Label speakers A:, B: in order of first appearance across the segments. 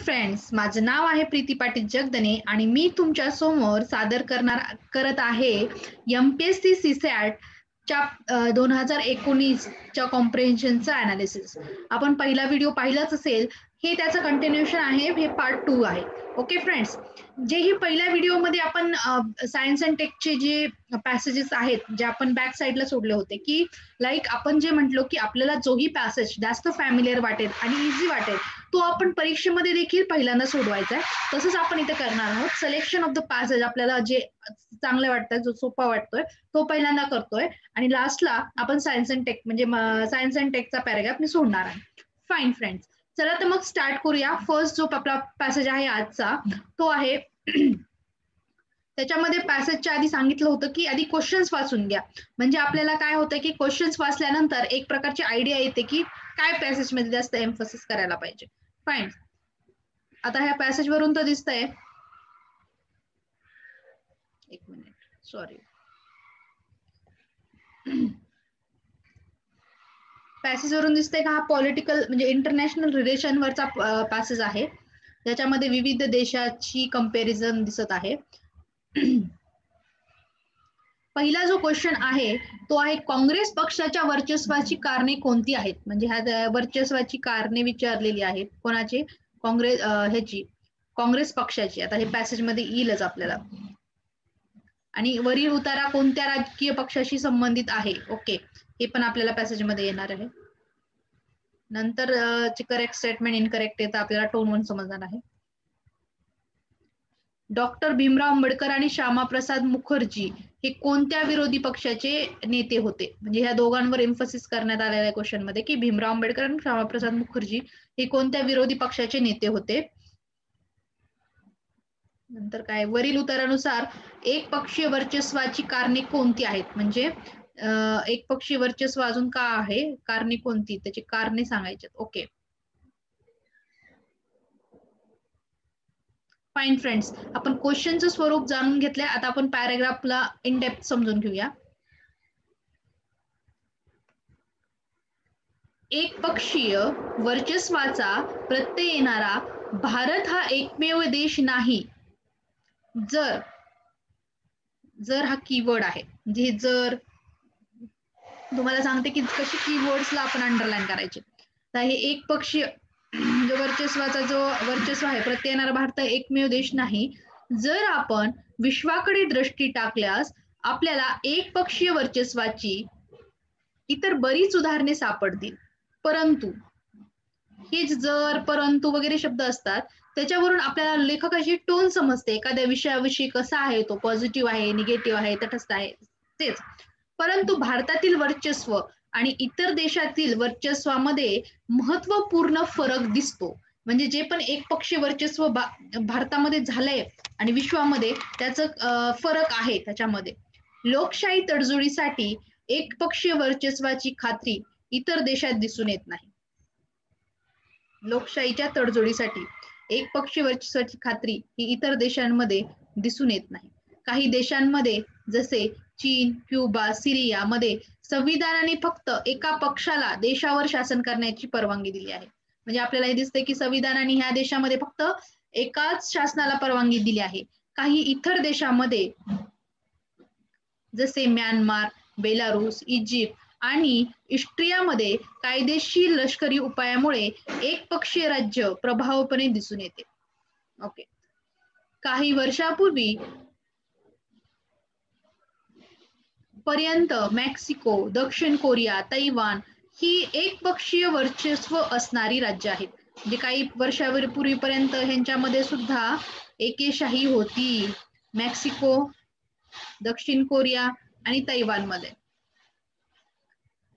A: Friends, माझं नाव आहे प्रीती पाटील जगदने आणि मी तुमच्या समोर सादर करत आहे MPSC CSAT च्या 2019च्या कॉम्प्रिहेन्शनचं अनालिसिस. आपण पहिला व्हिडिओ पाहिलाच असेल. हे त्याचं कंटिन्युएशन आहे. हे पार्ट 2 आहे. ओके फ्रेंड्स, जे ही पहिल्या व्हिडिओमध्ये आपण सायन्स अँड टेकचे जे पॅसेजेस आहेत जे आपण बॅक साईडला सोडले होते, की लाईक आपण जे म्हटलो की आपल्याला जोही पॅसेज जास्त फॅमिलियर वाटेल आणि इझी वाटेल तो आपण परीक्षेमध्ये देखील पहिल्यांदा सोडवायचा आहे. तसंच आपण इथे करणार आहोत. सिलेक्शन ऑफ द पॅसेज आपल्याला जे चांगले वाटतं, जो सोपा वाटतोय तो पहिल्यांदा करतोय आणि लास्टला आपण सायन्स अँड टेक म्हणजे सायन्स अँड टेकचा पॅराग्राफ मी सोडणार आहे. फाईन फ्रेंड्स, चला तर मग स्टार्ट करूया. फर्स्ट जो आपला पॅसेज आहे आजचा तो आहे त्याच्यामध्ये पॅसेजच्या आधी सांगितलं होतं की आधी क्वेश्चन्स वाचून घ्या. म्हणजे आपल्याला काय होतं की क्वेश्चन्स वाचल्यानंतर एक प्रकारची आयडिया येते की काय पॅसेज मध्ये जास्त एम्फसिस करायला पाहिजे. फाईन, आता ह्या पॅसेज वरून तर दिसतंय, एक मिनिट, सॉरी, पॅसेज वरून दिसतंय का हा पॉलिटिकल म्हणजे इंटरनॅशनल रिलेशन वरचा पॅसेज आहे. त्याच्यामध्ये विविध देशाची कंपॅरिझन दिसत आहे. पहिला जो क्वेश्चन आहे तो आहे काँग्रेस पक्षाच्या वर्चस्वाची कारणे कोणती आहेत. म्हणजे ह्या वर्चस्वाची कारणे विचारलेली आहेत. कोणाची? काँग्रेस पक्षाची. आता हे पॅसेज मध्ये येईलच आपल्याला. आणि वरील उतारा कोणत्या राजकीय पक्षाशी संबंधित आहे. ओके, हे पण आपल्याला पॅसेज मध्ये येणार आहे. नंतर करेक्ट स्टेटमेंट इनकरेक्ट येतं आपल्याला टोन वन समजणार आहे. डॉक्टर भीमराव आंबेडकर आणि श्यामाप्रसाद मुखर्जी हे कोणत्या विरोधी पक्षाचे नेते होते. म्हणजे ह्या दोघांवर एम्फसिस करण्यात आलेल्या क्वेश्चन मध्ये की भीमराव आंबेडकर आणि श्यामाप्रसाद मुखर्जी हे कोणत्या विरोधी पक्षाचे नेते होते. नंतर काय, वरील उत्तरानुसार एक पक्षीय वर्चस्वाची कारणे कोणती आहेत. म्हणजे एक पक्षीय वर्चस्व अजून का आहे, कारणे कोणती, त्याची कारणे सांगायची. ओके फाईन फ्रेंड्स, आपण क्वेश्चनचं स्वरूप जाणून घेतलंय. आता आपण पॅराग्राफला इन डेप्थ समजून घेऊया. एक पक्षीय वर्चस्वाचा प्रत्यय येणारा भारत हा एकमेव देश नाही. जर जर हा कीवर्ड आहे. म्हणजे जर तुम्हाला सांगते की कशी कीवर्ड्सला आपण अंडरलाईन करायचे. तर हे एक पक्षीय वर्चस्वाचा जो वर्चस्व आहे प्रत्यय येणारा भारत एकमेव देश नाही. जर आपण विश्वाकडे दृष्टी टाकल्यास आपल्याला एक पक्षीय वर्चस्वाची इतर बरीच उदाहरणे सापडतील. परंतु हेच जर परंतु वगैरे शब्द असतात त्याच्यावरून आपल्याला लेखकाची टोन समजते. एखाद्या विषयाविषयी कसा आहे तो, पॉझिटिव्ह आहे, निगेटिव्ह आहे, तटस्थ आहे, तेच. परंतु भारतातील वर्चस्व आणि इतर देशातील वर्चस्वामध्ये महत्वपूर्ण फरक दिसतो. म्हणजे जे पण एक पक्षीय वर्चस्व भारतामध्ये झालंय आणि विश्वामध्ये त्याचं फरक आहे. त्याच्यामध्ये लोकशाही तडजोडीसाठी एक पक्षीय वर्चस्वाची खात्री इतर देशात दिसून येत नाही. लोकशाहीच्या तडजोडीसाठी एक पक्षीय वर्चस्वाची खात्री ही इतर देशांमध्ये दिसून येत नाही. काही देशांमध्ये जसे चीन, क्युबा, सिरिया मध्ये संविधानाने फक्त एका पक्षाला देशावर शासन करण्याची परवानगी दिली आहे. म्हणजे आपल्याला हे दिसते की संविधानाने ह्या देशामध्ये फक्त एकाच शासनाला परवानगी दिली आहे. काही इतर देशामध्ये जसे म्यानमार, बेलारूस, इजिप्त आणि ऑस्ट्रियामध्ये कायदेशीर लष्करी उपायामुळे एक पक्षीय राज्य प्रभावीपणे दिसून येते. ओके, काही वर्षापूर्वी पर्यंत मेक्सिको, दक्षिण कोरिया, तैवान ही एक पक्षीय वर्चस्व असणारी राज्य आहेत. म्हणजे काही वर्षापूर्वीपर्यंत ह्यांच्यामध्ये सुद्धा एकेशाही होती. मेक्सिको, दक्षिण कोरिया आणि तैवान मध्ये.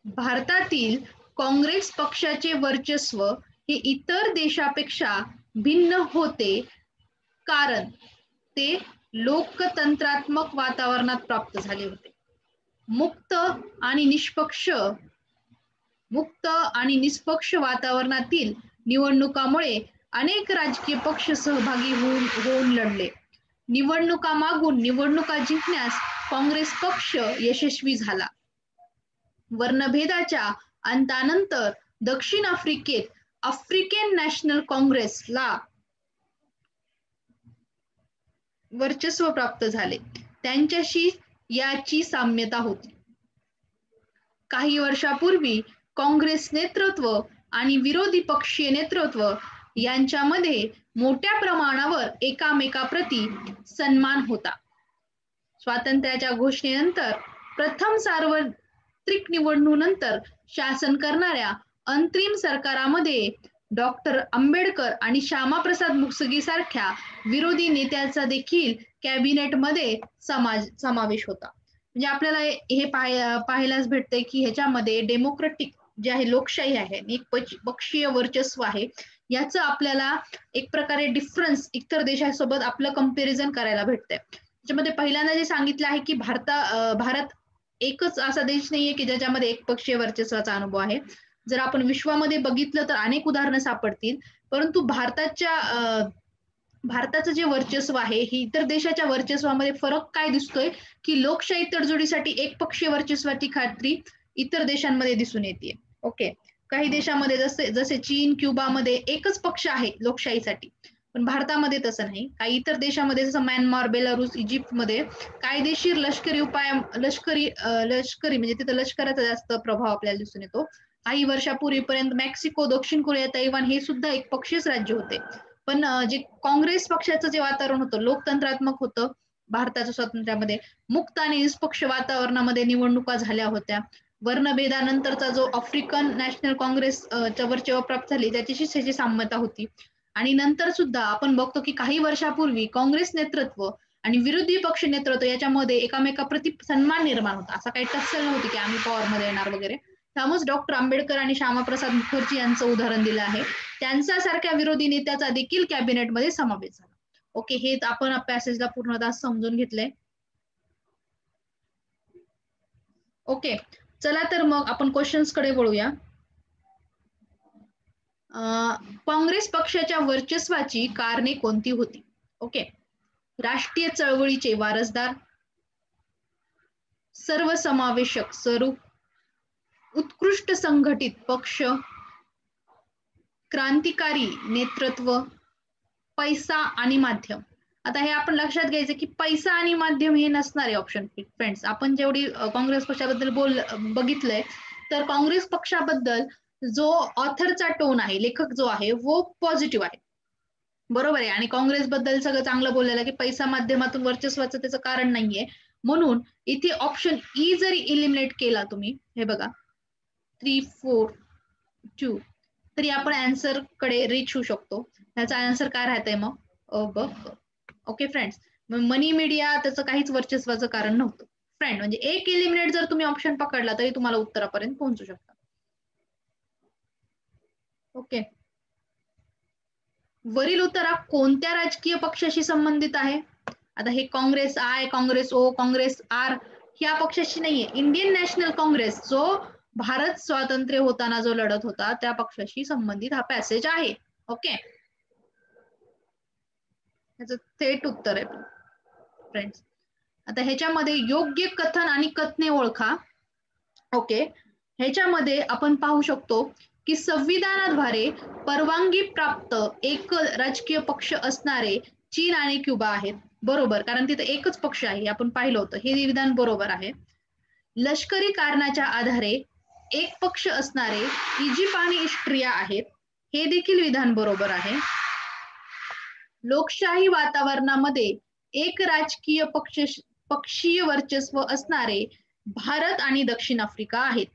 A: भारतातील काँग्रेस पक्षाचे वर्चस्व हे इतर देशापेक्षा भिन्न होते कारण ते लोकतंत्रात्मक वातावरणात प्राप्त झाले होते. मुक्त आणि निष्पक्ष वातावरणातील निवडणुकामुळे अनेक राजकीय पक्ष सहभागी होऊन लढले. निवडणुकामागून निवडणुका जिंकण्यास काँग्रेस पक्ष यशस्वी झाला. वर्णभेदाच्या अंतानंतर दक्षिण आफ्रिकेत आफ्रिकन नॅशनल काँग्रेसला वर्चस्व प्राप्त झाले त्यांच्याशी याची साम्यता होती. काही वर्षापूर्वी काँग्रेस नेतृत्व आणि विरोधी पक्षीय नेतृत्व यांच्यामध्ये मोठ्या प्रमाणावर एकामेकाप्रती सन्मान होता. स्वातंत्र्याच्या घोषणेनंतर प्रथम सार्वत्रिक निवडणुकीनंतर शासन करणाऱ्या अंतरिम सरकारामध्ये डॉक्टर आंबेडकर आणि श्यामाप्रसाद मुखर्जी सारख्या विरोधी नेत्याचा देखील कॅबिनेटमध्ये समावेश होता. म्हणजे आपल्याला हे पाहायलाच भेटते की ह्याच्यामध्ये डेमोक्रेटिक जे आहे, लोकशाही आहे, एक पक्षीय वर्चस्व आहे, याचं आपल्याला एक प्रकारे डिफरन्स इतर देशांसोबत आपलं कंपॅरिझन करायला भेटतंय. त्याच्यामध्ये पहिल्यांदा जे सांगितलं आहे की भारत एकच असा देश नाहीये की ज्याच्यामध्ये एक पक्षीय वर्चस्वाचा अनुभव आहे. जर आपण विश्वामध्ये बघितलं तर अनेक उदाहरणं सापडतील, परंतु भारताचं जे वर्चस्व आहे हे इतर देशाच्या वर्चस्वामध्ये फरक काय दिसतोय की लोकशाही तडजोडीसाठी एक पक्षीय वर्चस्वाची खात्री इतर देशांमध्ये दिसून येते. ओके, काही देशामध्ये जसे चीन, क्युबामध्ये एकच पक्ष आहे लोकशाहीसाठी, पण भारतामध्ये तसं नाही. काही इतर देशामध्ये जसं म्यानमार, बेलारूस, इजिप्तमध्ये कायदेशीर लष्करी म्हणजे तिथं लष्कराचा जास्त प्रभाव आपल्याला दिसून येतो. काही वर्षापूर्वीपर्यंत मेक्सिको, दक्षिण कोरिया, तैवान हे सुद्धा एक पक्षीय राज्य होते. पण जे काँग्रेस पक्षाचं जे वातावरण होतं लोकतंत्रात्मक होतं. भारताच्या स्वातंत्र्यामध्ये मुक्त आणि निष्पक्ष वातावरणामध्ये निवडणुका झाल्या होत्या. वर्णभेदानंतरचा जो आफ्रिकन नॅशनल काँग्रेस वर्चस्व प्राप्त झाली त्याची साम्यता होती. आणि नंतर सुद्धा आपण बघतो की काही वर्षापूर्वी काँग्रेस नेतृत्व आणि विरोधी पक्ष नेतृत्व याच्यामध्ये एकामेकाप्रती सन्मान निर्माण होता. असं काही टक्कल नव्हती की आम्ही पॉवरमध्ये येणार वगैरे. त्यामुळे डॉक्टर आंबेडकर आणि श्यामाप्रसाद मुखर्जी यांचं उदाहरण दिलं आहे. त्यांच्यासारख्या विरोधी नेत्याचा देखील कॅबिनेटमध्ये समावेश झाला. ओके, हे आपण पॅसेजला पूर्णतः समजून घेतलंय. ओके, चला तर मग आपण क्वेश्चन्स कडे वळूया. काँग्रेस पक्षाच्या वर्चस्वाची कारणे कोणती होती? ओके, राष्ट्रीय चळवळीचे वारसदार, सर्वसमावेशक स्वरूप, उत्कृष्ट संघटित पक्ष, क्रांतिकारी नेतृत्व, पैसा आणि माध्यम. आता हे आपण लक्षात घ्यायचं की पैसा आणि माध्यम हे नसणारे ऑप्शन फ्रेंड्स. आपण जेवढी काँग्रेस पक्षाबद्दल बघितलंय तर काँग्रेस पक्षाबद्दल जो ऑथरचा टोन आहे, लेखक जो आहे वो पॉझिटिव्ह आहे, बरोबर आहे. आणि काँग्रेस बद्दल सगळं चांगलं बोललेलं की पैसा माध्यमातून वर्चस्वाचं त्याचं कारण नाहीये. म्हणून इथे ऑप्शन ई जरी इलिमिनेट केला तुम्ही, हे बघा 3, 4, 2, तरी आपण आन्सर कडे रीच होऊ शकतो. त्याचा आन्सर काय राहतंय मग ओके फ्रेंड्स, मनी मीडिया त्याचं काहीच वर्चस्वाचं कारण नव्हतं फ्रेंड. म्हणजे एक इलिमिनेट जर तुम्ही ऑप्शन पकडला तरी तुम्हाला उत्तरापर्यंत पोहोचू शकता. ओके, वरील उत्तर कोणत्या राजकीय पक्षाशी संबंधित आहे? आता हे Congress I, Congress O, Congress R ह्या पक्षाशी नाहीये. इंडियन नॅशनल काँग्रेस जो भारत स्वातंत्र्य होताना जो लढत होता त्या पक्षाशी संबंधित हा पॅसेज आहे. ओके, याचं थेट उत्तर आहे फ्रेंड्स. आता ह्याच्यामध्ये योग्य कथन आणि कथने ओळखा. ओके, ह्याच्यामध्ये आपण पाहू शकतो की संविधानाद्वारे परवानगी प्राप्त एक राजकीय पक्ष असणारे चीन आणि क्युबा आहेत, बरोबर, कारण तिथे एकच पक्ष आहे आपण पाहिलं होतं. हे विधान बरोबर आहे. लष्करी कारणाच्या आधारे एक पक्ष असणारे इजिप्त आणि ऑस्ट्रिया आहेत, हे देखील विधान बरोबर आहे. लोकशाही वातावरणामध्ये एक राजकीय पक्षीय वर्चस्व असणारे भारत आणि दक्षिण आफ्रिका आहेत.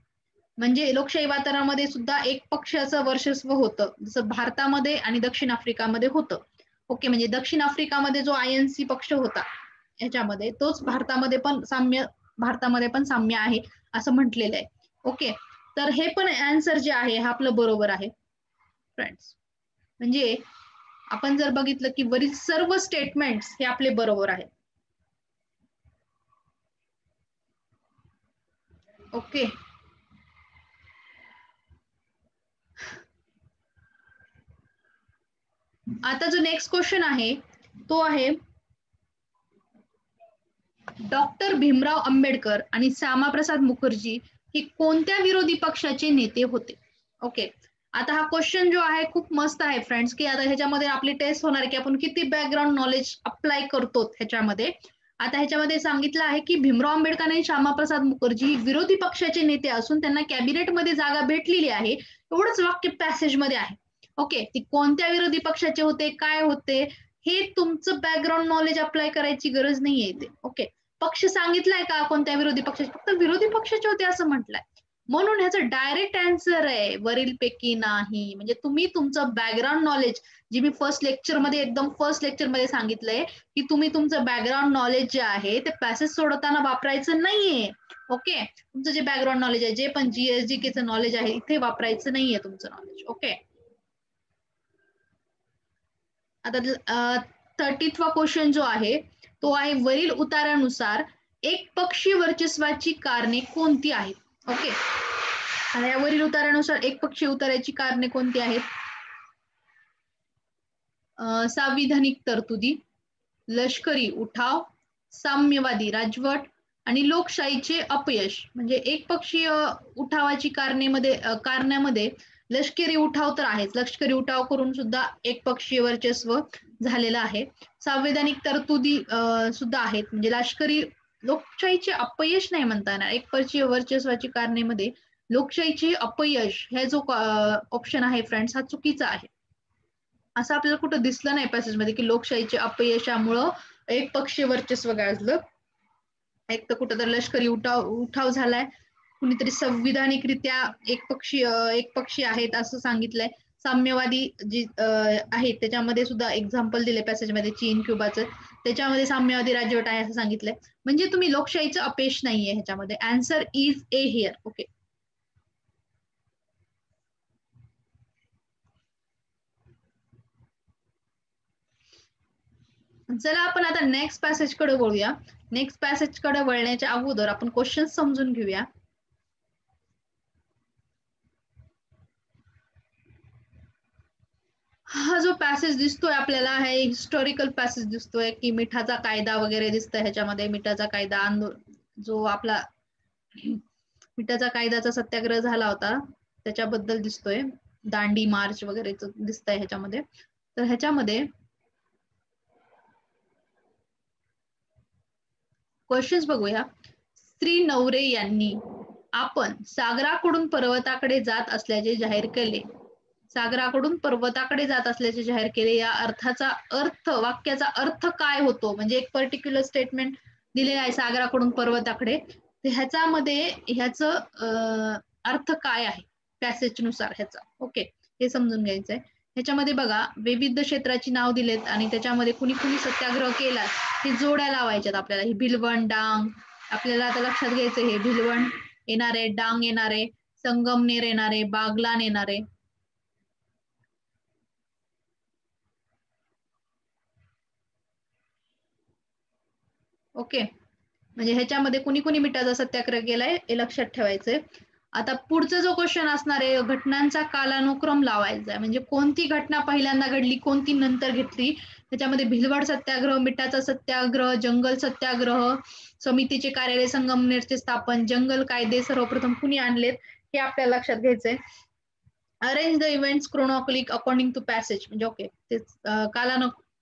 A: म्हणजे लोकशाही वातावरणामध्ये सुद्धा एक पक्षाचं वर्चस्व होतं, जसं भारतामध्ये आणि दक्षिण आफ्रिकामध्ये होतं. ओके, म्हणजे दक्षिण आफ्रिकामध्ये जो INC पक्ष होता ह्याच्यामध्ये तोच भारतामध्ये पण साम्य आहे असं म्हटलेलं आहे. ओके, तर हे पण आन्सर जे आहे हा आपलं बरोबर आहे फ्रेंड्स. म्हणजे आपण जर बघितलं की वरील सर्व स्टेटमेंट्स हे आपले बरोबर आहे. ओके, आता जो नेक्स्ट क्वेश्चन आहे तो आहे डॉक्टर भीमराव आंबेडकर आणि श्यामाप्रसाद मुखर्जी हे कोणत्या विरोधी पक्षाचे नेते होते? ओके, आता हा क्वेश्चन जो आहे खूप मस्त आहे फ्रेंड्स, की आता ह्याच्यामध्ये आपली टेस्ट होणार की आपण किती बॅकग्राऊंड नॉलेज अप्लाय करतो ह्याच्यामध्ये. आता ह्याच्यामध्ये सांगितलं आहे की भीमराव आंबेडकर आणि श्यामाप्रसाद मुखर्जी विरोधी पक्षाचे नेते असून त्यांना कॅबिनेटमध्ये जागा भेटलेली आहे, एवढंच वाक्य पॅसेजमध्ये आहे. ओके, ती कोणत्या विरोधी पक्षाचे होते, काय होते, हे तुमचं बॅकग्राऊंड नॉलेज अप्लाय करायची गरज नाहीये इथे. ओके, पक्ष सांगितलाय का कोणत्या विरोधी पक्षाचे, फक्त विरोधी पक्षाचे होते असं म्हटलंय. म्हणून ह्याचं डायरेक्ट आन्सर आहे वरील पैकी नाही. म्हणजे तुम्ही तुमचं बॅकग्राऊंड नॉलेज, जे मी फर्स्ट लेक्चर मध्ये सांगितलंय, की तुम्ही तुमचं बॅकग्राऊंड नॉलेज जे आहे ते पॅसेज सोडवताना वापरायचं नाहीये. ओके, तुमचं जे बॅकग्राऊंड नॉलेज आहे, जे पण जीएसजीकेचं नॉलेज आहे, इथे वापरायचं नाहीये तुमचं नॉलेज. ओके, आता 30वा क्वेश्चन जो आहे तो आहे वरील उतारानुसार एकपक्षीय वर्चस्वाची कारणे कोणती आहेत. ओके, आणि यावरील उतारानुसार एकपक्षीय उताराची कारणे कोणती आहेत. संविधानिक तरतुदी, लष्करी उठाव, साम्यवादी राजवट आणि लोकशाहीचे अपयश. म्हणजे एकपक्षीय उठावाची कारणामध्ये लष्करी उठाव तर आहेच, लष्करी उठाव करून सुद्धा एकपक्षीय वर्चस्व झालेलं आहे. संवैधानिक तरतुदी सुद्धा आहेत, म्हणजे लष्करी लोकशाहीचे अपयश नाही म्हणता येणार. एकपक्षीय वर्चस्वाची कारणामध्ये लोकशाहीचे अपयश हे जो ऑप्शन आहे फ्रेंड्स, हा चुकीचा आहे. असं आपल्याला कुठं दिसलं नाही पॅसेजमध्ये की लोकशाहीच्या अपयशामुळं एकपक्षीय वर्चस्व गाजलं. एक तर कुठं तर लष्करी उठाव झालाय, कुणीतरी संविधानिकरित्या एकपक्षीय आहेत असं सांगितलंय. साम्यवादी जी आहेत त्याच्यामध्ये सुद्धा एक्झाम्पल दिले पॅसेजमध्ये, चीन, क्युबाचं, त्याच्यामध्ये साम्यवादी राजवट आहे असं सांगितलंय. म्हणजे तुम्ही लोकशाहीचं अपयश नाहीये ह्याच्यामध्ये. Answer is a here. Okay, चला आपण आता नेक्स्ट पॅसेज कडे वळूया. नेक्स्ट पॅसेज कडे वळण्याच्या अगोदर आपण क्वेश्चन समजून घेऊया. हा जो पॅसेज दिसतोय आपल्याला, हे हिस्टॉरिकल पॅसेज दिसतोय, की मिठाचा कायदा वगैरे दिसतोय ह्याच्यामध्ये. मिठाचा कायदा जो आपला मिठाचा कायद्याचा सत्याग्रह झाला होता त्याच्याबद्दल दिसतोय. दांडी मार्च वगैरे दिसतंय ह्याच्यामध्ये. तर ह्याच्यामध्ये क्वेश्चन्स बघूया. श्री नवरे यांनी आपण सागराकडून पर्वताकडे जात असल्याचे जाहीर केले. सागराकडून पर्वताकडे जात असल्याचे जाहीर केले, या वाक्याचा अर्थ काय होतो. म्हणजे एक पर्टिक्युलर स्टेटमेंट दिलेलं आहे सागराकडून पर्वताकडे, तर ह्याचं अर्थ काय आहे पॅसेज नुसार ह्याचा. ओके, हे समजून घ्यायचंय. ह्याच्यामध्ये बघा विविध क्षेत्राची नाव दिलेत आणि त्याच्यामध्ये कुणी कुणी सत्याग्रह केला हे जोड्या लावायच्यात आपल्याला. ही भिलवण, डांग, आपल्याला आता लक्षात घ्यायचं, हे भिलवण येणारे, डांग येणारे, संगमनेर येणारे, बागलान येणारे. ओके, म्हणजे ह्याच्यामध्ये कुणी कुणी मिठाचा सत्याग्रह केलाय हे लक्षात ठेवायचंय. आता पुढचा जो क्वेश्चन असणार आहे, घटनांचा कालानुक्रम लावायचा आहे. म्हणजे कोणती घटना पहिल्यांदा घडली, कोणती नंतर घेतली. त्याच्यामध्ये भिलवड सत्याग्रह, मिठाचा सत्याग्रह, जंगल सत्याग्रह, समितीचे कार्यालय संगमनेरचे स्थापन, जंगल कायदे सर्वप्रथम कुणी आणलेत हे आपल्याला लक्षात घ्यायचंय. Arrange the events chronologic according to passage. म्हणजे ओके, तेच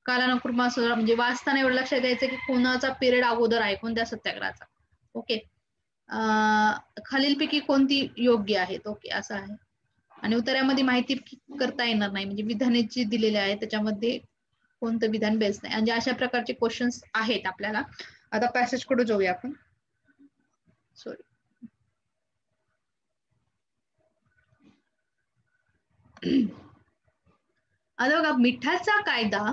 A: कालानुक्रमानुसार, म्हणजे वाचताना एवढं लक्षात द्यायचं की कोणाचा पिरियड अगोदर आहे, कोणत्या सत्याग्रहाचा. ओके, खालीलपैकी कोणती योग्य आहेत. ओके, असं आहे. आणि उत्तरामध्ये माहिती करता येणार नाही, म्हणजे विधाने जी दिलेली आहे त्याच्यामध्ये कोणतं विधान बेस्ट नाही. म्हणजे अशा प्रकारचे क्वेश्चन्स आहेत आपल्याला. आता पॅसेज कडे जाऊया आपण. सॉरी, आता बघा, मिठाचा कायदा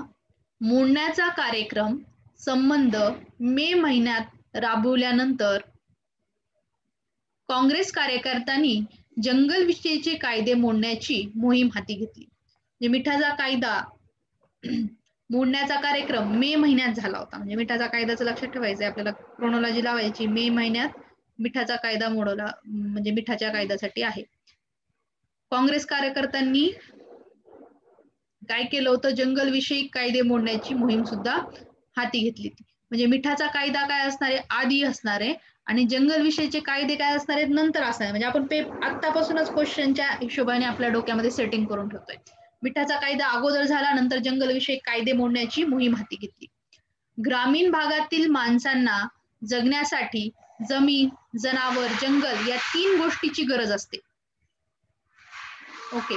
A: मोडण्याचा कार्यक्रम संबंध मे महिन्यात राबवल्यानंतर काँग्रेस कार्यकर्त्यांनी जंगल विषयीचे कायदे मोडण्याची मोहीम हाती घेतली. म्हणजे मिठाचा कायदा मोडण्याचा कार्यक्रम मे महिन्यात झाला होता. म्हणजे मिठाचा कायद्याचं लक्षात ठेवायचंय आपल्याला, क्रोनॉलॉजी लावायची. मे महिन्यात मिठाचा कायदा मोडवला, म्हणजे मिठाच्या कायद्यासाठी आहे. काँग्रेस कार्यकर्त्यांनी काय केलं होतं, जंगल विषयी कायदे मोडण्याची मोहीम सुद्धा हाती घेतली. म्हणजे मिठाचा कायदा काय असणार आहे, आधी असणार आहे, आणि जंगल विषयीचे कायदे काय असणार आहेत नंतर असणार, म्हणजे आपण आतापासूनच क्वेश्चनच्या हिशोबाने आपल्या डोक्यामध्ये सेटिंग करून ठेवतोय. मिठाचा कायदा अगोदर झाला, नंतर जंगल विषयी कायदे मोडण्याची मोहीम हाती घेतली. ग्रामीण भागातील माणसांना जगण्यासाठी जमीन, जनावर, जंगल या 3 गोष्टीची गरज असते. ओके.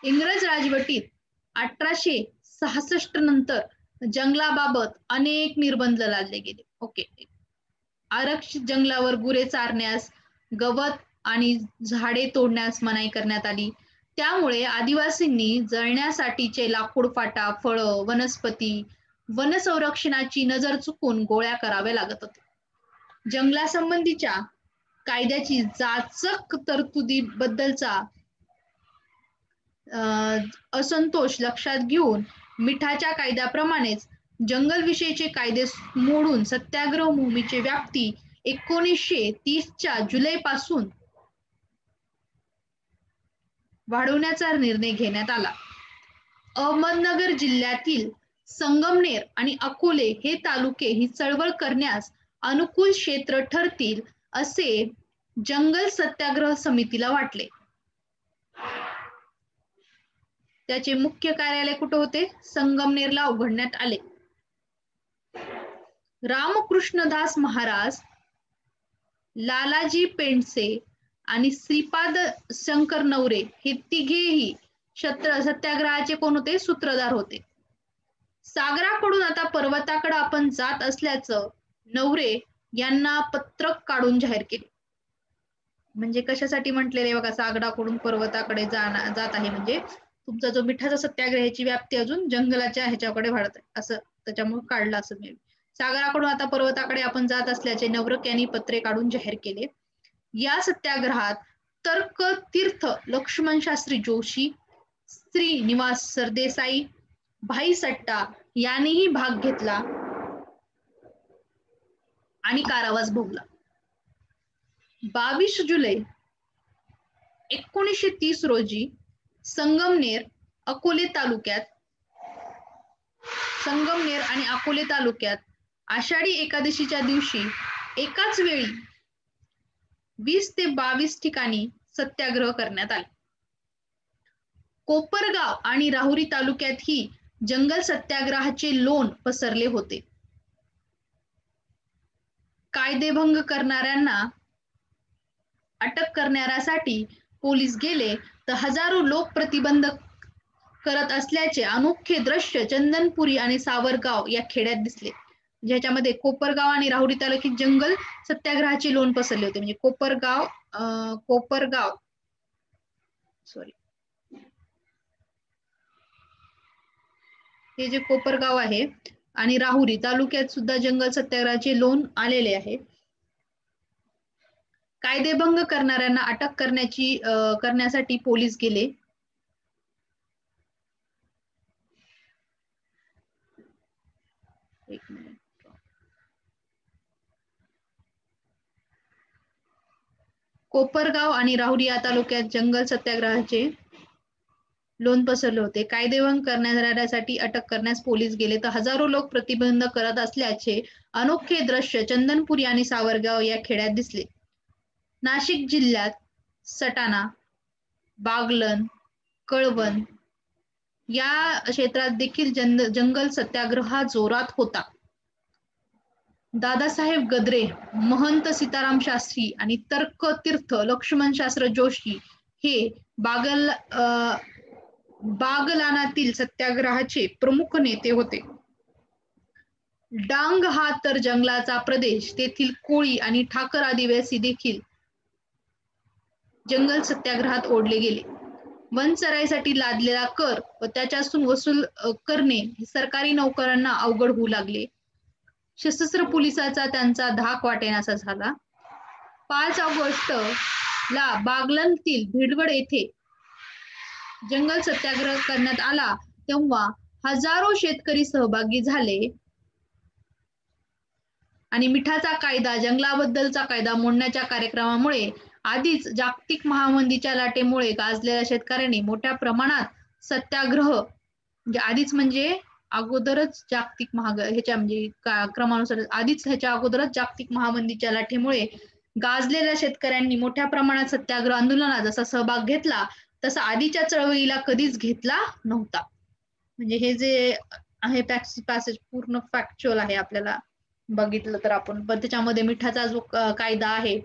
A: इंग्रज राजवटीत 1866 नंतर जंगलाबाबत अनेक निर्बंध लादले गेले. ओके. आरक्षित जंगलावर गुरे चारण्यास, गवत आणि झाडे तोडण्यास मनाई करण्यात आली. त्यामुळे आदिवासींनी जळण्यासाठीचे लाकूड फाटा, फळं, वनस्पती, वन संरक्षणाची नजर चुकून गोळ्या कराव्या लागत होते. जंगलासंबंधीच्या कायद्याची जाचक तरतुदीबद्दलचा असंतोष लक्षात घेऊन मिठाच्या कायद्याप्रमाणेच जंगल विषयीचे कायदे मोडून सत्याग्रह मोहिमेची व्याप्ती 1930च्या जुलैपासून वाढवण्याचा निर्णय घेण्यात आला. अहमदनगर जिल्ह्यातील संगमनेर आणि अकोले हे तालुके ही चळवळ करण्यास अनुकूल क्षेत्र ठरतील असे जंगल सत्याग्रह समितीला वाटले. त्याचे मुख्य कार्यालय कुठे होते? संगमनेरला उघडण्यात आले. रामकृष्णदास महाराज, लालाजी पेंडसे आणि श्रीपाद शंकर नवरे हे तिघेही सत्याग्रहाचे कोण होते? सूत्रधार होते. सागराकडून आता पर्वताकडे आपण जात असल्याचं नवरे यांना पत्रक काढून जाहीर केले. म्हणजे कशासाठी म्हटलेले बघा, सागराकडून पर्वताकडे जात आहे म्हणजे तुमचा जो मिठाचा सत्याग्रह ह्याची व्याप्ती अजून जंगलाच्या ह्याच्याकडे वाढत आहे, असं त्याच्यामुळे काढलं असं मी. सागराकडून आता पर्वताकडे आपण जात असल्याचे नवरक यांनी पत्रे काढून जाहीर केले. या सत्याग्रहात तर्कतीर्थ लक्ष्मण शास्त्री जोशी, श्रीनिवास सरदेसाई, भाई सट्टा यांनीही भाग घेतला आणि कारावास भोगला. 22 जुलै 1930 रोजी संगमनेर आणि अकोले तालुक्यात आषाढी एकादशीच्या दिवशी एकाच वेळी 20 ते 22 ठिकाणी सत्याग्रह करण्यात आले. कोपरगाव आणि राहुरी तालुक्यातही जंगल सत्याग्रहाचे लोण पसरले होते. कायदेभंग करणाऱ्यांना अटक करण्यासाठी पोलीस गेले तर हजारो लोक प्रतिबंध करत असल्याचे अनोखे दृश्य चंदनपुरी आणि सावरगाव या खेड्यात दिसले. ज्याच्यामध्ये कोपरगाव आणि राहुरी तालुक्यात जंगल सत्याग्रहाचे लोण पसरले होते. म्हणजे हे जे कोपरगाव आहे आणि राहुरी तालुक्यात सुद्धा जंगल सत्याग्रहाचे लोण आलेले आहे. कायदेभंग करणाऱ्यांना अटक करण्यासाठी पोलीस गेले. एक मिनिट. कोपरगाव आणि राहुरी या तालुक्यात जंगल सत्याग्रहाचे लोण पसरले होते. कायदेभंग करणाऱ्यासाठी अटक करण्यास पोलीस गेले तर हजारो लोक प्रतिबंध करत असल्याचे अनोखे दृश्य चंदनपुरी आणि सावरगाव या खेड्यात दिसले. नाशिक जिल्ह्यात सटाणा, बागलन, कळवण या क्षेत्रात देखील जंगल सत्याग्रह जोरात होता. दादासाहेब गद्रे, महंत सीताराम शास्त्री आणि तर्कतीर्थ लक्ष्मण शास्त्री जोशी हे बागलानातील सत्याग्रहाचे प्रमुख नेते होते. डांग हा तर जंगलाचा प्रदेश, तेथील कोळी आणि ठाकर आदिवासी देखील जंगल सत्याग्रहात ओढले गेले. वनचराईसाठी लादलेला कर व त्याच्यातून वसूल करणे सरकारी नोकरांना अवघड होऊ लागले. सशस्त्र पोलिसाचा त्यांचा धाक वाटेनासा झाला. 5 ऑगस्ट ला बागलनतील भिडवड येथे जंगल सत्याग्रह करण्यात आला. तेव्हा हजारो शेतकरी सहभागी झाले आणि मिठाचा कायदा, जंगलाबद्दलचा कायदा मोडण्याच्या कार्यक्रमामुळे आधीच जागतिक महामंदीच्या लाटेमुळे गाजलेल्या शेतकऱ्यांनी मोठ्या प्रमाणात सत्याग्रह म्हणजे अगोदरच जागतिक ह्याच्या म्हणजे क्रमानुसार आधीच ह्याच्या अगोदरच जागतिक महामंदीच्या लाटेमुळे गाजलेल्या शेतकऱ्यांनी मोठ्या प्रमाणात सत्याग्रह आंदोलनात जसा सहभाग घेतला तसा आधीच्या चळवळीला कधीच घेतला नव्हता. म्हणजे हे जे आहे पॅसेज पूर्ण फॅक्च्युअल आहे, आपल्याला बघितलं तर आपण. पण त्याच्यामध्ये मिठाचा जो कायदा आहे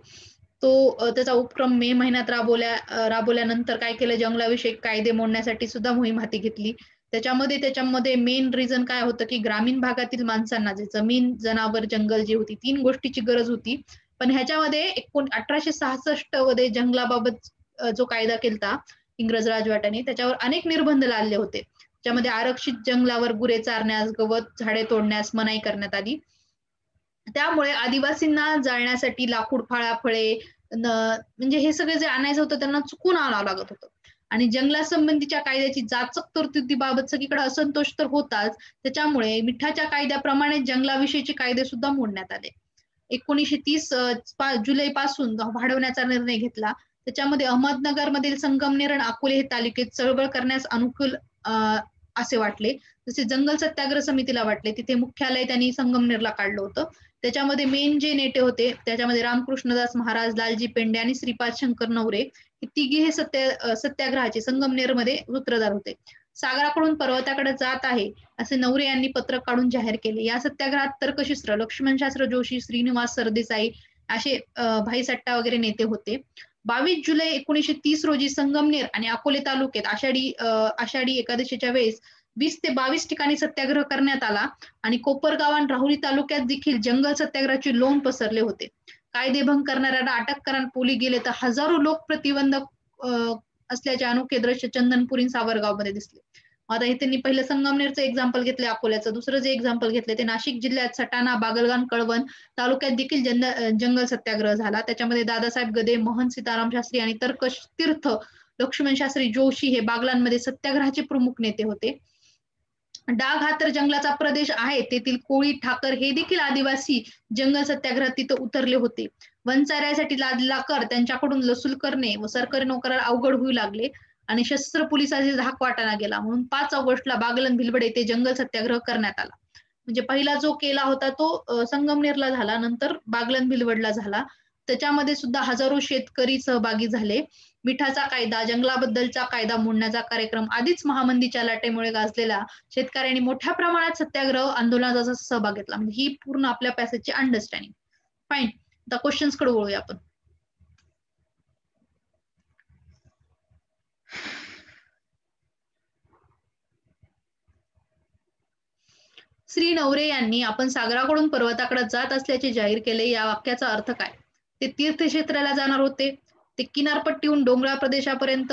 A: तो त्याचा उपक्रम मे महिन्यात राबवल्यानंतर काय केलं, जंगलाविषयक कायदे मोडण्यासाठी सुद्धा मोहीम हाती घेतली. त्याच्यामध्ये मेन रिझन काय होतं की ग्रामीण भागातील माणसांना जे जमीन, जनावर, जंगल जी होती, 3 गोष्टीची गरज होती. पण ह्याच्यामध्ये 1866 मध्ये जंगलाबाबत जो कायदा केलता इंग्रज राजवटीने, त्याच्यावर अनेक निर्बंध लादले होते. त्यामध्ये आरक्षित जंगलावर गुरे चारण्यास, गवत झाडे तोडण्यास मनाई करण्यात आली. त्यामुळे आदिवासींना जाळण्यासाठी लाकूड, फळे म्हणजे हे सगळे जे आणायचं होतं त्यांना चुकून आणावं लागत होतं. आणि जंगलासंबंधीच्या कायद्याची जाचक तरतुदीबाबत सगळीकडे असंतोष तर होताच. त्याच्यामुळे मिठाच्या कायद्याप्रमाणे जंगलाविषयीचे कायदे सुद्धा मोडण्यात आले. 1930 जुलै पासून वाढवण्याचा निर्णय घेतला. त्याच्यामध्ये अहमदनगरमधील संगमनेर आणि अकोले हे तालुके चळवळ करण्यास अनुकूल असे वाटले. जसे जंगल सत्याग्रह समितीला वाटले, तिथे मुख्यालय त्यांनी संगमनेरला काढलं होतं. त्याच्यामध्ये मेन जे नेते होते त्याच्यामध्ये रामकृष्णदास महाराज, लालजी पेंडे आणि श्रीपाद शंकर नवरे हे तिघे हे सत्याग्रहाचे संगमनेरमध्ये सूत्रधार होते. सागराकडून पर्वताकडे जात आहे असे नवरे यांनी पत्रक काढून जाहीर केले. या सत्याग्रहात तर्कशिस्त्र लक्ष्मणशास्त्र जोशी, श्रीनिवास सरदेसाई असे भाई सट्टा वगैरे नेते होते. 22 जुलै 1930 रोजी संगमनेर आणि अकोले तालुक्यात आषाढी एकादशीच्या वेळेस 20 ते 22 ठिकाणी सत्याग्रह करण्यात आला आणि कोपरगाव आणि राहुरी तालुक्यात देखील जंगल सत्याग्रहाचे लोण पसरले होते. कायदेभंग करणाऱ्यांना अटक करण्यात पोलीस गेले तर हजारो लोक प्रतिबंधक असल्याचे अनोखे दृश्य चंदनपुरी, सावरगाव मध्ये दिसले. आता हे त्यांनी पहिलं संगमनेरचं एक्झाम्पल घेतले, अकोल्याचं. दुसरं जे एक्झाम्पल घेतले ते नाशिक जिल्ह्यात सटाणा, बागलगान, कळवण तालुक्यात देखील जंगल सत्याग्रह झाला. त्याच्यामध्ये दादासाहेब गदे, मोहन सीताराम शास्त्री आणि तर्कतीर्थ लक्ष्मण शास्त्री जोशी हे बागलांमध्ये सत्याग्रहाचे प्रमुख नेते होते. डाग हा तर जंगलाचा प्रदेश आहे, तेथील कोळी, ठाकर हे देखील आदिवासी जंगल सत्याग्रहात तिथं उतरले होते. वनचऱ्यासाठी लादला कर त्यांच्याकडून लसूल करणे व सरकारी नोकराला अवघड होऊ लागले आणि शस्त्र पोलिसांचे धाक वाटाणा गेला. म्हणून 5 ऑगस्टला बागलन भिलवड येथे जंगल सत्याग्रह करण्यात आला. म्हणजे पहिला जो केला होता तो संगमनेरला झाला, नंतर बागलन भिलवडला झाला. त्याच्यामध्ये सुद्धा हजारो शेतकरी सहभागी झाले. मिठाचा कायदा, जंगलाबद्दलचा कायदा मोडण्याचा कार्यक्रम आधीच महामंदीच्या लाटेमुळे गाजलेला शेतकऱ्यांनी मोठ्या प्रमाणात सत्याग्रह आंदोलनाचा सहभाग घेतला. म्हणजे ही पूर्ण आपल्या पॅसेजची अंडरस्टँडिंग. फाईन. आता क्वेश्चन्स कडे वळूया आपण. श्री नवरे यांनी आपण सागराकडून पर्वताकडे जात असल्याचे जाहीर केले. या वाक्याचा अर्थ काय? ते तीर्थक्षेत्राला जाणार होते, ते किनारपट्टीहून डोंगराळ प्रदेशापर्यंत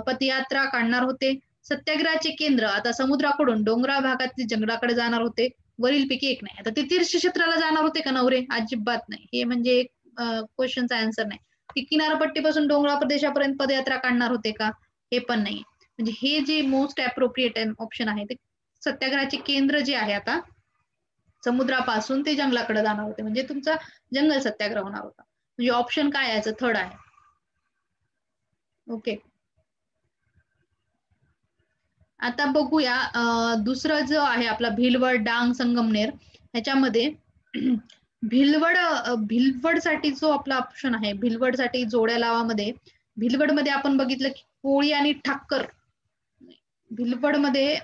A: पदयात्रा काढणार होते. सत्याग्रहाचे केंद्र आता समुद्राकडून डोंगराळ भागातील जंगलाकडे जाणार होते. वरीलपैकी एक नाही. आता ते तीर्थक्षेत्राला जाणार होते का नवरे? अजिबात नाही. हे म्हणजे क्वेश्चनचा आन्सर नाही. ते किनारपट्टीपासून डोंगराळ प्रदेशापर्यंत पदयात्रा काढणार होते का? हे पण नाही. म्हणजे हे जे मोस्ट अप्रोप्रिएट ऑप्शन आहे ते सत्याग्रहाचे केंद्र जे आहे आता समुद्रापासून ते जंगलाकडे जाणार होते, म्हणजे तुमचा जंगल सत्याग्रह होणार होता. म्हणजे ऑप्शन काय याचं थर्ड आहे. ओके. आता बघूया दुसरं जो आहे आपला भिलवड, डांग, संगमनेर ह्याच्यामध्ये भिलवड साठी जो आपला ऑप्शन आहे, भिलवड साठी जोड्या लावामध्ये भिलवड मध्ये आपण बघितलं की कोळी आणि ठाकर. भिलवड मध्ये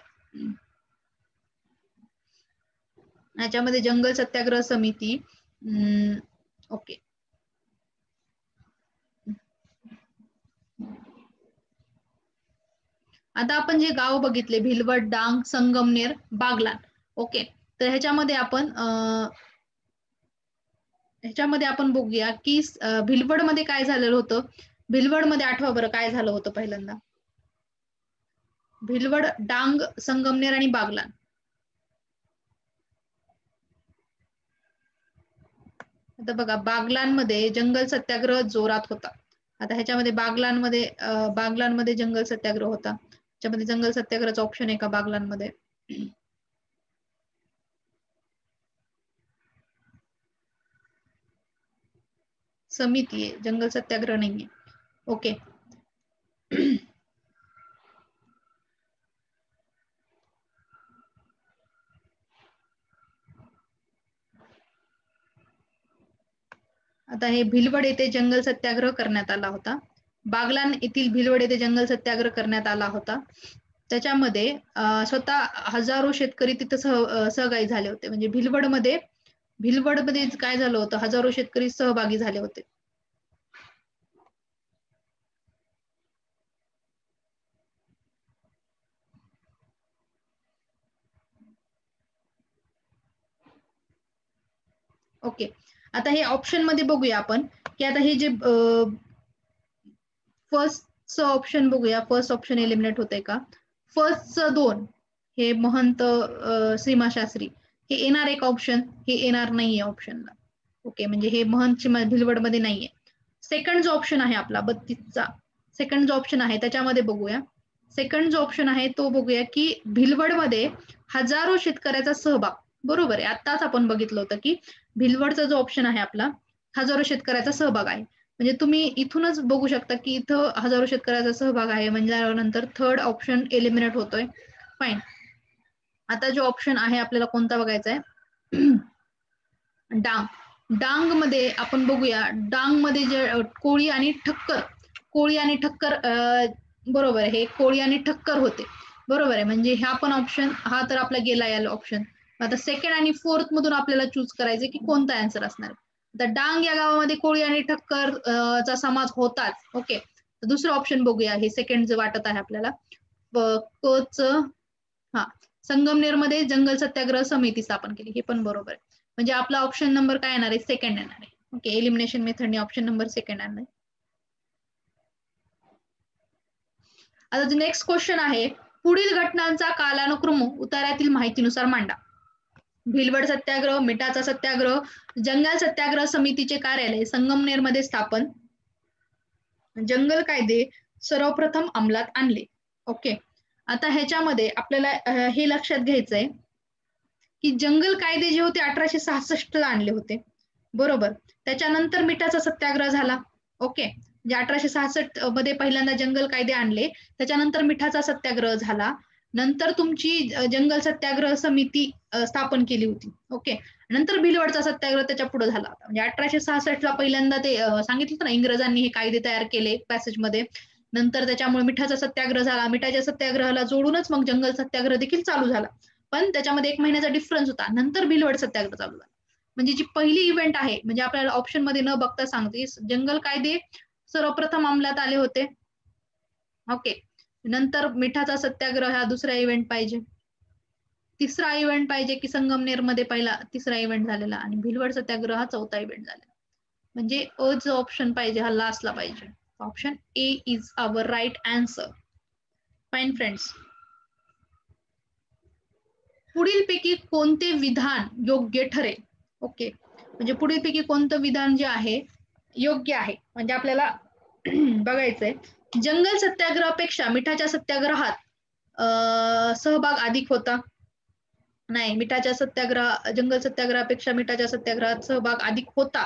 A: याच्यामध्ये जंगल सत्याग्रह समिती. ओके. आता आपण जे गाव बघितले भिलवड, डांग, संगमनेर, बागलान. ओके. तर ह्याच्यामध्ये आपण बघूया की भिलवड मध्ये काय झालेलं होतं. भिलवड मध्ये आठवा बरं काय झालं होतं पहिल्यांदा. भिलवड, डांग, संगमनेर आणि बागलान. आता बघा बागलांमध्ये जंगल सत्याग्रह जोरात होता. आता ह्याच्यामध्ये बागलांमध्ये जंगल सत्याग्रह होता. त्याच्यामध्ये जंगल सत्याग्रहाचा ऑप्शन आहे का बागलांमध्ये? समिती आहे, जंगल सत्याग्रह नाहीये. ओके. आता हे भिलवड येथे जंगल सत्याग्रह करण्यात आला होता. बागलाण येथील भिलवड येथे जंगल सत्याग्रह करण्यात आला होता. त्याच्यामध्ये स्वतः हजारो शेतकरी तिथं सहभागी झाले होते. म्हणजे भिलवडमध्ये काय झालं होतं, हजारो शेतकरी सहभागी झाले होते. ओके, आता हे ऑप्शन मध्ये बघूया आपण की आता हे जे फर्स्ट ऑप्शन बघूया. फर्स्ट ऑप्शन एलिमिनेट होतंय का? फर्स्ट 2 हे महंत श्रीमा शास्त्री हे येणार एक ऑप्शन, हे येणार नाहीये ऑप्शनला. ओके, म्हणजे हे महंत भिलवड मध्ये नाहीये. सेकंड जो ऑप्शन आहे आपला 32चा सेकंड जो ऑप्शन आहे त्याच्यामध्ये बघूया. सेकंड जो ऑप्शन आहे तो बघूया की भिलवड मध्ये हजारो शेतकऱ्याचा सहभाग. बरोबर आहे, आताच आपण बघितलं होतं की भिलवडचा जो ऑप्शन आहे आपला हजारो शेतकऱ्याचा सहभाग आहे. म्हणजे तुम्ही इथूनच बघू शकता की इथं हजारो शेतकऱ्याचा सहभाग आहे, म्हणजे नंतर थर्ड ऑप्शन एलिमिनेट होतोय. फाईन. आता जो ऑप्शन आहे आपल्याला कोणता बघायचा आहे? डांग मध्ये आपण बघूया. डांग मध्ये जे कोळी आणि ठक्कर बरोबर आहे, हे कोळी आणि ठक्कर होते. बरोबर आहे, म्हणजे हा पण ऑप्शन हा तर आपला गेला या ऑप्शन. आता सेकंड आणि फोर्थ मधून आपल्याला चूज करायचे की कोणता आन्सर असणार. तर डांग या गावामध्ये कोळी आणि ठक्कर चा समाज होताच. ओके, तर दुसरं ऑप्शन बघूया. हे सेकंड जे वाटत आहे आपल्याला संगमनेर मध्ये जंगल सत्याग्रह समिती स्थापन केली, हे पण बरोबर आहे. म्हणजे आपला ऑप्शन नंबर काय येणार आहे? सेकंड येणार आहे. ओके, एलिमिनेशन मेथडने ऑप्शन नंबर सेकंड येणार आहे. आता जो नेक्स्ट क्वेश्चन आहे, पुढील घटनांचा कालानुक्रम उतार्यातील माहितीनुसार मांडा. भिलवड सत्याग्रह, मिठाचा सत्याग्रह, जंगल सत्याग्रह समितीचे कार्यालय संगमनेर मध्ये स्थापन, जंगल कायदे सर्वप्रथम अंमलात आणले. ओके, आता ह्याच्यामध्ये आपल्याला हे लक्षात घ्यायचंय की जंगल कायदे जे होते 1866 ला आणले होते. बरोबर, त्याच्यानंतर मिठाचा सत्याग्रह झाला. ओके, म्हणजे 1866 मध्ये पहिल्यांदा जंगल कायदे आणले, त्याच्यानंतर मिठाचा सत्याग्रह झाला, नंतर तुमची जंगल सत्याग्रह समिती स्थापन केली होती. ओके, नंतर भिलवडचा सत्याग्रह त्याच्या पुढे झाला. म्हणजे 1866 ला पहिल्यांदा ते सांगितलं ना इंग्रजांनी हे कायदे तयार केले पॅसेजमध्ये, नंतर त्याच्यामुळे मिठाचा सत्याग्रह झाला. मिठाच्या सत्याग्रहाला जोडूनच मग जंगल सत्याग्रह देखील चालू झाला, पण त्याच्यामध्ये 1 महिन्याचा डिफरन्स होता. नंतर भिलवड सत्याग्रह चालू झाला. म्हणजे जी पहिली इव्हेंट आहे, म्हणजे आपल्याला ऑप्शन मध्ये न बघता सांगते, जंगल कायदे सर्वप्रथम अंमलात आले होते. ओके, नंतर मिठाचा सत्याग्रह हा दुसरा इव्हेंट पाहिजे. तिसरा इव्हेंट पाहिजे की संगमनेर मध्ये पहिला तिसरा इव्हेंट झालेला, आणि भिलवड सत्याग्रह हा चौथा इव्हेंट झालेला. म्हणजे अ जो ऑप्शन पाहिजे हा लास्टला पाहिजे. Option A is our right answer. Fine friends, पुढीलपैकी कोणते विधान योग्य ठरेल? ओके, म्हणजे पुढीलपैकी कोणतं विधान जे आहे योग्य आहे, म्हणजे आपल्याला बघायचंय जंगल सत्याग्रहापेक्षा मिठाच्या सत्याग्रहात सहभाग अधिक होता. नाही, जंगल सत्याग्रहापेक्षा मिठाच्या सत्याग्रहात सहभाग अधिक होता.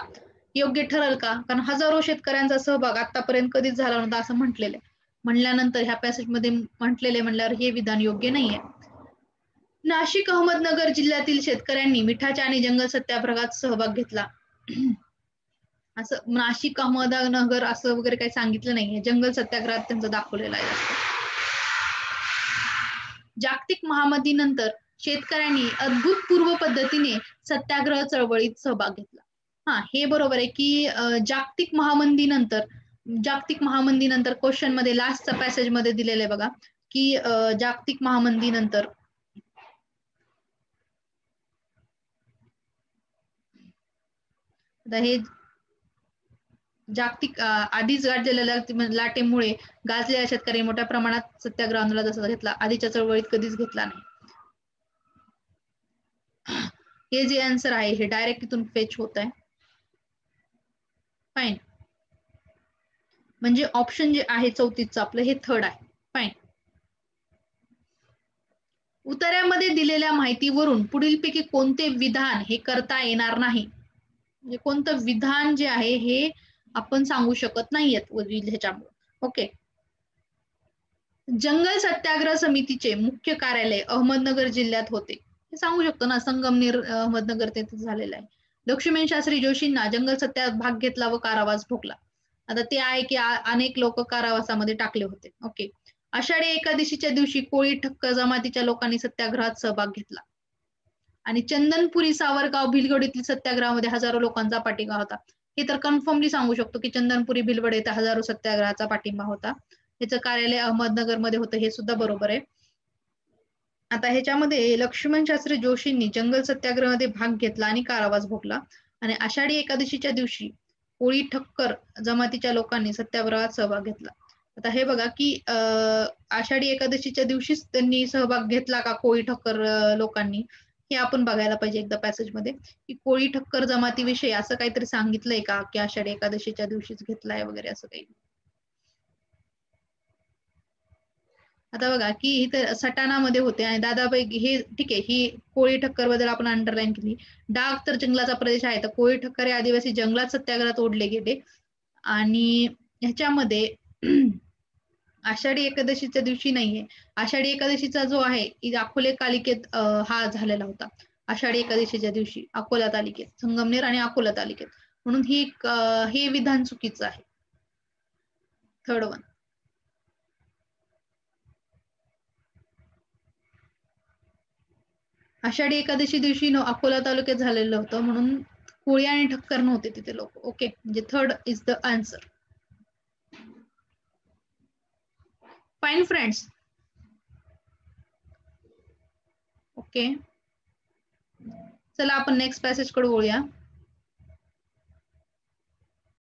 A: योग्य ठरेल का? कारण हजारो शेतकऱ्यांचा सहभाग आतापर्यंत कधीच झाला नव्हता असं म्हटलेलं आहे. म्हणल्यानंतर ह्या पॅसेज मध्ये म्हटलेले म्हणल्यावर हे विधान योग्य नाहीये. नाशिक अहमदनगर जिल्ह्यातील शेतकऱ्यांनी मिठाच्या आणि जंगल सत्याग्रहात सहभाग घेतला. असं नाशिक अहमदनगर असं वगैरे काही सांगितलं नाहीये, जंगल सत्याग्रहात त्यांचं दाखवलेलं आहे. जागतिक महामंदीनंतर शेतकऱ्यांनी अभूतपूर्व पद्धतीने सत्याग्रह चळवळीत सहभाग घेतला. हे बरोबर आहे की जागतिक महामंदीनंतर क्वेश्चन मध्ये लास्टचा पॅसेज मध्ये दिलेलं आहे बघा की जागतिक महामंदीनंतर हे जागतिक आधीच गाजलेल्या लाटेमुळे गाजलेल्या शेतकरी मोठ्या प्रमाणात सत्याग्रह आंदोलनात जसा घेतला, आधीच्या चळवळीत कधीच घेतला नाही. हे जे आन्सर आहे हे डायरेक्ट इथून फेच होत आहे. फाईन, म्हणजे ऑप्शन जे आहे 34चं आपलं हे थर्ड आहे. फाईन. उतार्यामध्ये दिलेल्या माहितीवरून पुढीलपैकी कोणते विधान हे करता येणार नाही? म्हणजे कोणतं विधान जे आहे हे आपण सांगू शकत नाहीयेत ह्याच्यामुळे. ओके, जंगल सत्याग्रह समितीचे मुख्य कार्यालय अहमदनगर जिल्ह्यात होते, हे सांगू शकतो ना, संगमनेर अहमदनगर ते झालेलं आहे. लक्ष्मण शास्त्री जोशींना जंगल सत्यात भाग घेतला व कारावास भोगला. आता ते आहे की अनेक लोक कारावासामध्ये टाकले होते. ओके. आषाढी एकादशीच्या दिवशी कोळी ठक्कर जमातीच्या लोकांनी सत्याग्रहात सहभाग घेतला आणि चंदनपुरी सावरगाव भिलगड येथील सत्याग्रहामध्ये हजारो लोकांचा पाठिंबा होता. हे तर कन्फर्मली सांगू शकतो की चंदनपुरी भिलवड येथे हजारो सत्याग्रहाचा पाठिंबा होता. याचं कार्यालय अहमदनगर मध्ये होतं, हे सुद्धा बरोबर आहे. आता ह्याच्यामध्ये लक्ष्मण शास्त्री जोशींनी जंगल सत्याग्रहामध्ये भाग घेतला आणि कारावास भोगला आणि आषाढी एकादशीच्या दिवशी कोळी ठक्कर जमातीच्या लोकांनी सत्याग्रहात सहभाग घेतला. आता हे बघा की आषाढी एकादशीच्या दिवशीच त्यांनी सहभाग घेतला का कोळी ठक्कर लोकांनी, हे आपण बघायला पाहिजे एकदा पॅसेजमध्ये, की कोळी ठक्कर जमातीविषयी असं काहीतरी सांगितलंय का की आषाढी एकादशीच्या दिवशीच घेतलाय वगैरे असं काही. आता बघा की इथे सटाणामध्ये होते आणि दादाबाई हे ठीक आहे, ही कोळी ठक्कर बद्दल आपण अंडरलाईन केली. डाग तर जंगलाचा प्रदेश आहे, तर कोळी ठक्कर हे आदिवासी जंगलात सत्याग्रहात ओढले गेले आणि ह्याच्यामध्ये आषाढी एकादशीच्या दिवशी नाहीये. आषाढी एकादशीचा जो आहे अकोले कालिकेत हा झालेला होता. आषाढी एकादशीच्या दिवशी अकोला तालुक्यात, संगमनेर आणि अकोला तालुक्यात, म्हणून हे विधान चुकीचं आहे. Third one. आषाढी एकादशी दिवशी अकोला तालुक्यात झालेलं होतं, म्हणून कोळी आणि ठक्कर नव्हते तिथे लोक. ओके, म्हणजे third is the answer. Fine friends. Okay, चला आपण नेक्स्ट पॅसेज कडे वळूया.